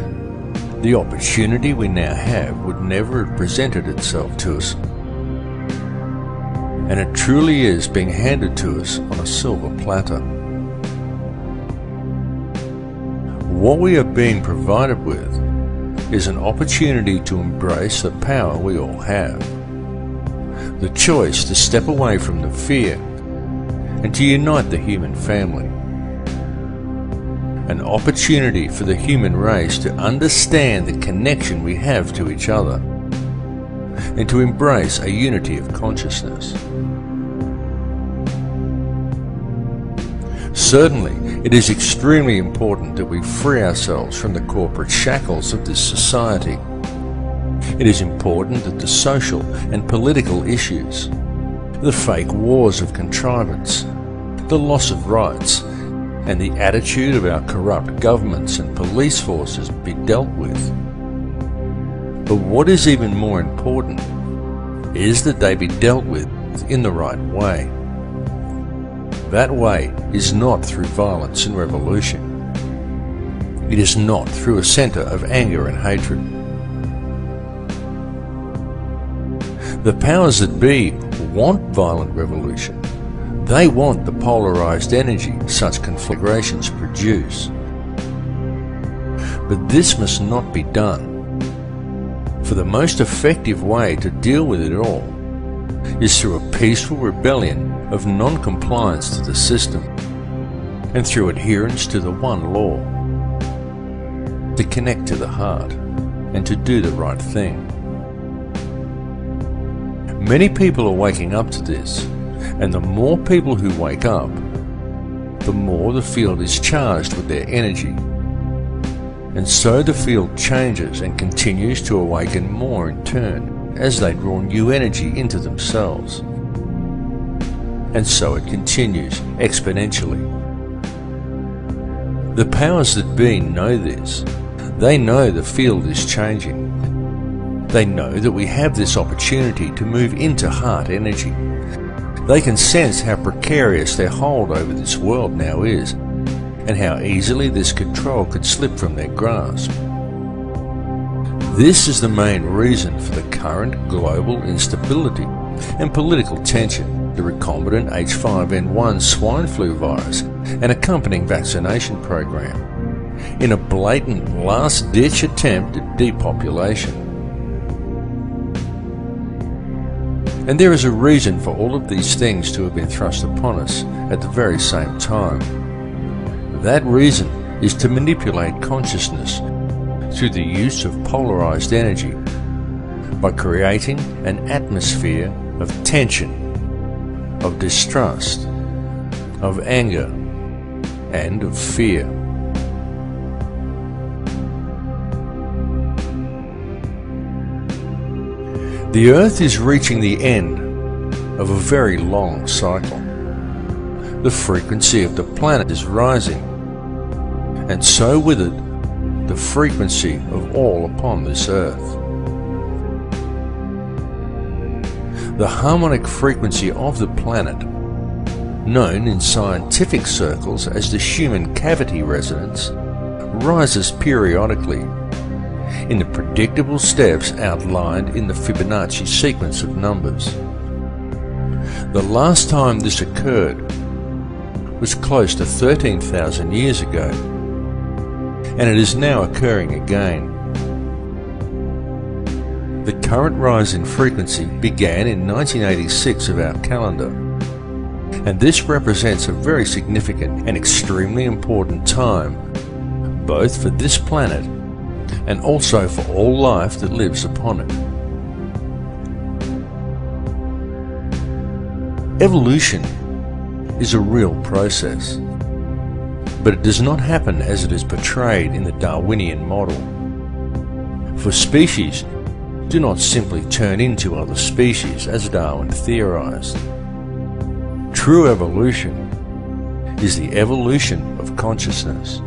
the opportunity we now have would never have presented itself to us. And it truly is being handed to us on a silver platter. What we are being provided with is an opportunity to embrace the power we all have. The choice to step away from the fear and to unite the human family. An opportunity for the human race to understand the connection we have to each other and to embrace a unity of consciousness. Certainly, it is extremely important that we free ourselves from the corporate shackles of this society. It is important that the social and political issues, the fake wars of contrivance, the loss of rights, and the attitude of our corrupt governments and police forces be dealt with. But what is even more important is that they be dealt with in the right way. That way is not through violence and revolution. It is not through a centre of anger and hatred. The powers that be want violent revolution. They want the polarised energy such conflagrations produce. But this must not be done. For the most effective way to deal with it all is through a peaceful rebellion of non-compliance to the system and through adherence to the one law, to connect to the heart and to do the right thing. Many people are waking up to this, and the more people who wake up, the more the field is charged with their energy. And so the field changes and continues to awaken more in turn as they draw new energy into themselves. And so it continues exponentially. The powers that be know this. They know the field is changing. They know that we have this opportunity to move into heart energy. They can sense how precarious their hold over this world now is, and how easily this control could slip from their grasp. This is the main reason for the current global instability and political tension, the recombinant H5N1 swine flu virus and accompanying vaccination program, in a blatant last-ditch attempt at depopulation. And there is a reason for all of these things to have been thrust upon us at the very same time. That reason is to manipulate consciousness through the use of polarized energy by creating an atmosphere of tension, of distrust, of anger, and of fear. The Earth is reaching the end of a very long cycle. The frequency of the planet is rising, and so with it, the frequency of all upon this earth. The harmonic frequency of the planet, known in scientific circles as the human cavity resonance, rises periodically in the predictable steps outlined in the Fibonacci sequence of numbers. The last time this occurred was close to 13,000 years ago, and it is now occurring again. The current rise in frequency began in 1986 of our calendar, and this represents a very significant and extremely important time, both for this planet and also for all life that lives upon it. Evolution is a real process, but it does not happen as it is portrayed in the Darwinian model. For species do not simply turn into other species as Darwin theorized. True evolution is the evolution of consciousness.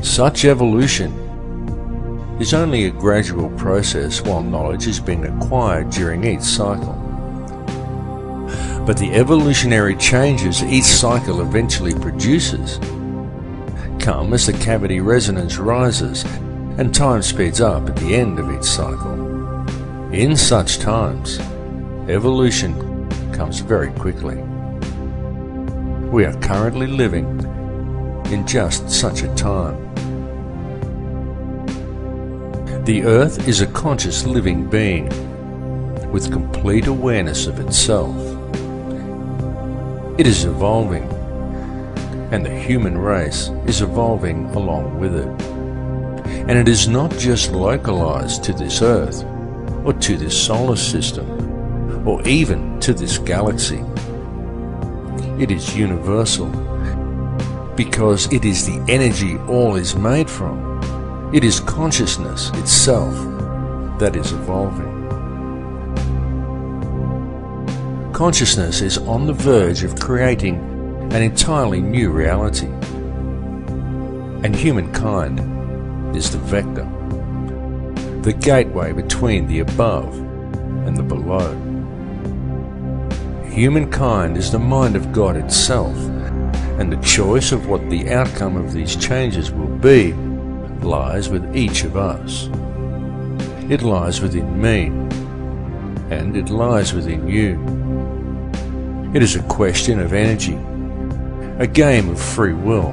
Such evolution is only a gradual process while knowledge is being acquired during each cycle. But the evolutionary changes each cycle eventually produces come as the cavity resonance rises and time speeds up at the end of each cycle. In such times, evolution comes very quickly. We are currently living in just such a time. The Earth is a conscious living being with complete awareness of itself. It is evolving, and the human race is evolving along with it. And it is not just localized to this Earth, or to this solar system, or even to this galaxy. It is universal, because it is the energy all is made from. It is consciousness itself that is evolving. Consciousness is on the verge of creating an entirely new reality, and humankind is the vector, the gateway between the above and the below. Humankind is the mind of God itself, and the choice of what the outcome of these changes will be lies with each of us. It lies within me, and it lies within you. It is a question of energy, a game of free will,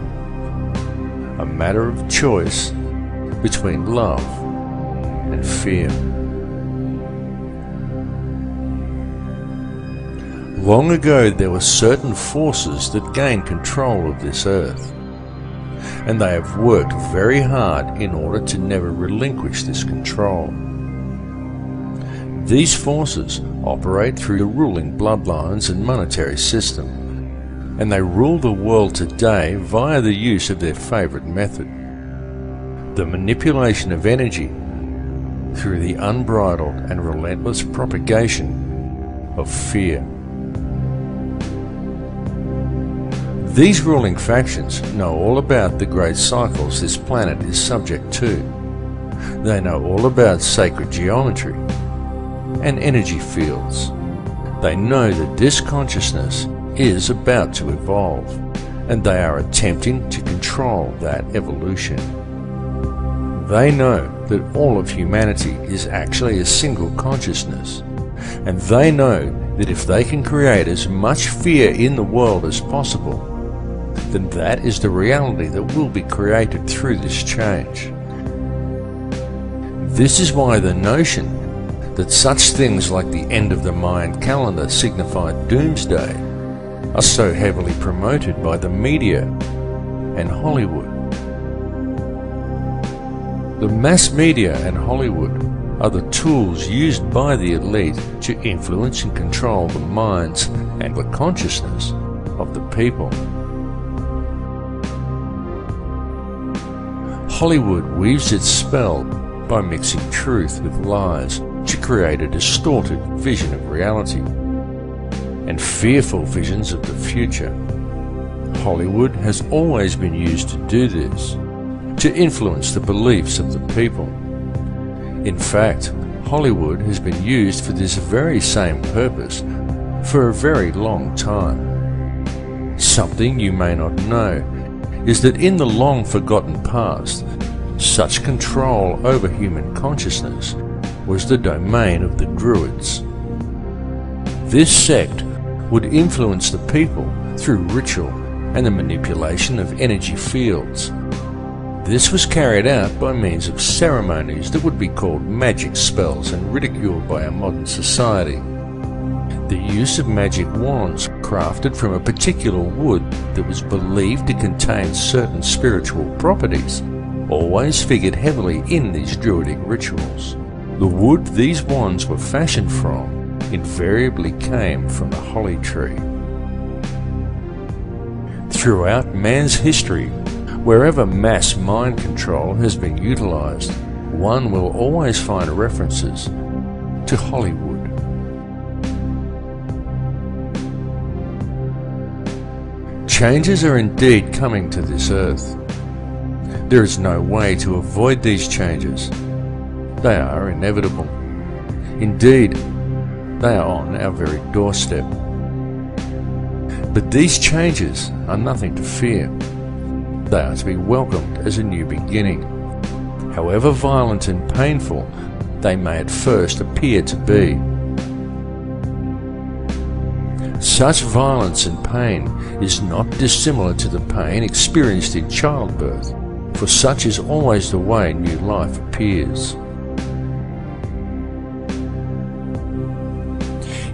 a matter of choice between love and fear. Long ago there were certain forces that gained control of this earth, and they have worked very hard in order to never relinquish this control. These forces operate through the ruling bloodlines and monetary system, and they rule the world today via the use of their favorite method, the manipulation of energy through the unbridled and relentless propagation of fear. These ruling factions know all about the great cycles this planet is subject to. They know all about sacred geometry and energy fields. They know that this consciousness is about to evolve, and they are attempting to control that evolution. They know that all of humanity is actually a single consciousness, and they know that if they can create as much fear in the world as possible, then that is the reality that will be created through this change. This is why the notion that such things like the end of the Mayan calendar signify doomsday are so heavily promoted by the media and Hollywood. The mass media and Hollywood are the tools used by the elite to influence and control the minds and the consciousness of the people. Hollywood weaves its spell by mixing truth with lies to create a distorted vision of reality and fearful visions of the future. Hollywood has always been used to do this, to influence the beliefs of the people. In fact, Hollywood has been used for this very same purpose for a very long time. Something you may not know is that in the long forgotten past, such control over human consciousness was the domain of the Druids. This sect would influence the people through ritual and the manipulation of energy fields. This was carried out by means of ceremonies that would be called magic spells and ridiculed by our modern society. The use of magic wands crafted from a particular wood that was believed to contain certain spiritual properties always figured heavily in these druidic rituals. The wood these wands were fashioned from invariably came from the holly tree. Throughout man's history, wherever mass mind control has been utilized, one will always find references to Hollywood. Changes are indeed coming to this earth. There is no way to avoid these changes. They are inevitable. Indeed, they are on our very doorstep. But these changes are nothing to fear. They are to be welcomed as a new beginning. However violent and painful they may at first appear to be. Such violence and pain is not dissimilar to the pain experienced in childbirth, for such is always the way new life appears.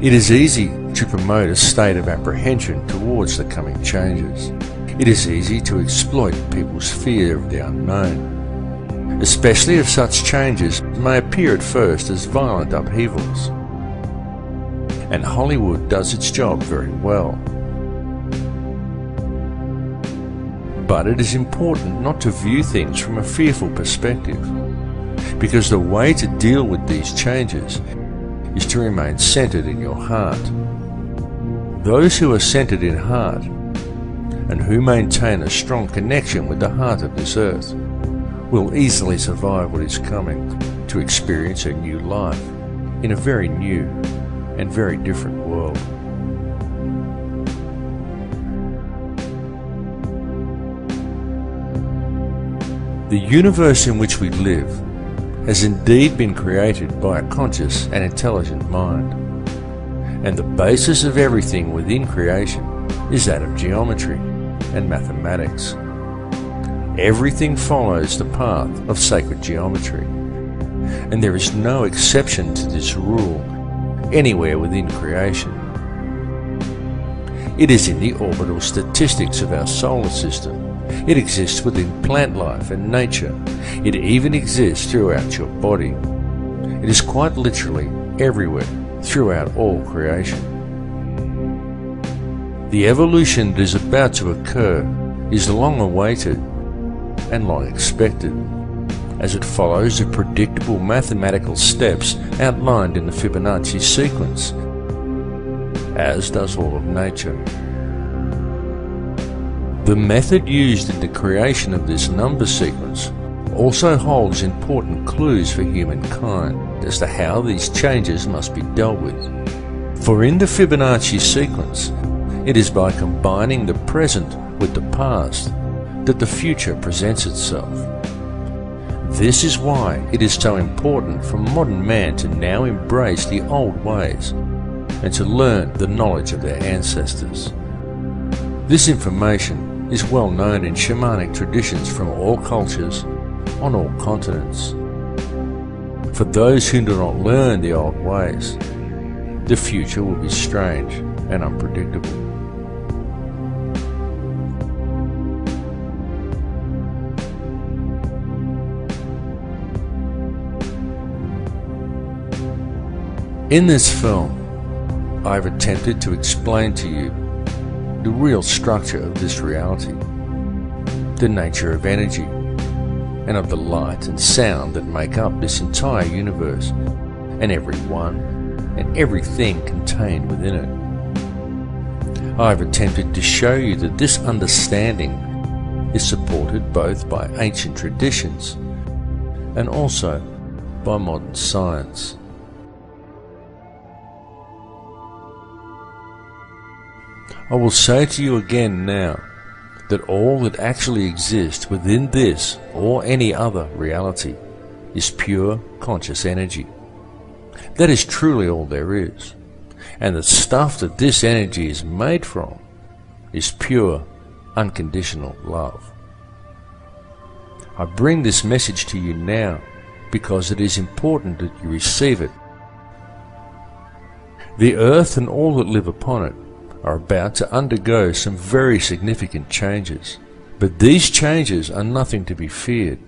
It is easy to promote a state of apprehension towards the coming changes. It is easy to exploit people's fear of the unknown, especially if such changes may appear at first as violent upheavals. And Hollywood does its job very well. But it is important not to view things from a fearful perspective, because the way to deal with these changes is to remain centered in your heart. Those who are centered in heart and who maintain a strong connection with the heart of this earth will easily survive what is coming, to experience a new life in a very new and very different world. The universe in which we live has indeed been created by a conscious and intelligent mind, and the basis of everything within creation is that of geometry and mathematics. Everything follows the path of sacred geometry, and there is no exception to this rule anywhere within creation. It is in the orbital statistics of our solar system. It exists within plant life and nature. It even exists throughout your body. It is quite literally everywhere throughout all creation. The evolution that is about to occur is long awaited and long expected, as it follows the predictable mathematical steps outlined in the Fibonacci sequence, as does all of nature. The method used in the creation of this number sequence also holds important clues for humankind as to how these changes must be dealt with. For in the Fibonacci sequence, it is by combining the present with the past that the future presents itself. This is why it is so important for modern man to now embrace the old ways and to learn the knowledge of their ancestors. This information is well known in shamanic traditions from all cultures, on all continents. For those who do not learn the old ways, the future will be strange and unpredictable. In this film, I have attempted to explain to you the real structure of this reality, the nature of energy, and of the light and sound that make up this entire universe, and everyone and everything contained within it. I have attempted to show you that this understanding is supported both by ancient traditions and also by modern science. I will say to you again now that all that actually exists within this or any other reality is pure conscious energy. That is truly all there is, and the stuff that this energy is made from is pure, unconditional love. I bring this message to you now because it is important that you receive it. The earth and all that live upon it are about to undergo some very significant changes. But these changes are nothing to be feared,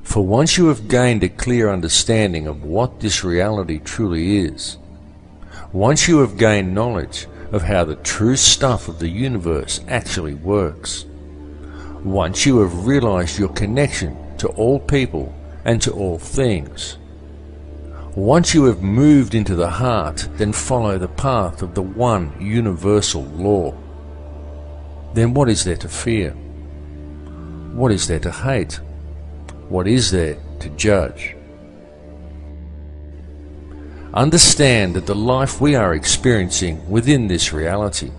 for once you have gained a clear understanding of what this reality truly is, once you have gained knowledge of how the true stuff of the universe actually works, once you have realized your connection to all people and to all things, once you have moved into the heart, then follow the path of the one universal law. Then what is there to fear? What is there to hate? What is there to judge? Understand that the life we are experiencing within this reality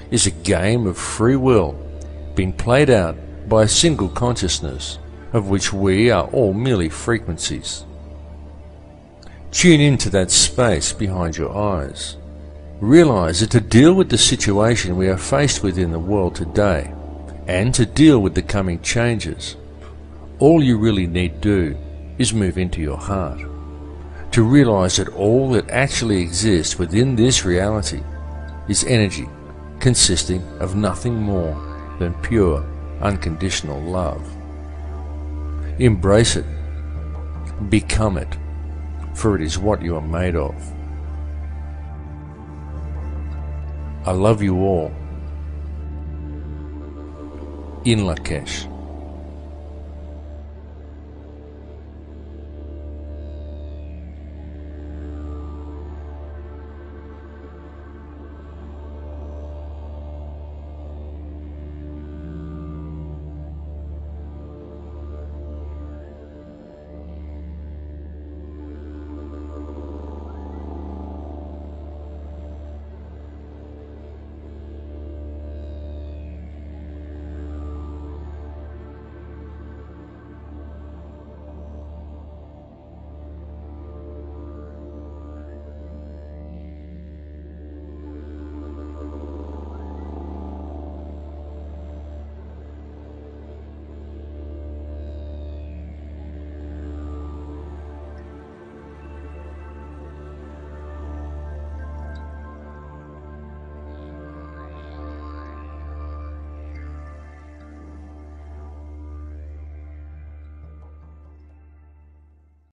is a game of free will being played out by a single consciousness of which we are all merely frequencies. Tune into that space behind your eyes. Realize that to deal with the situation we are faced with in the world today, and to deal with the coming changes, all you really need do is move into your heart. To realize that all that actually exists within this reality is energy consisting of nothing more than pure, unconditional love. Embrace it. Become it. For it is what you are made of. I love you all. In Lakesh.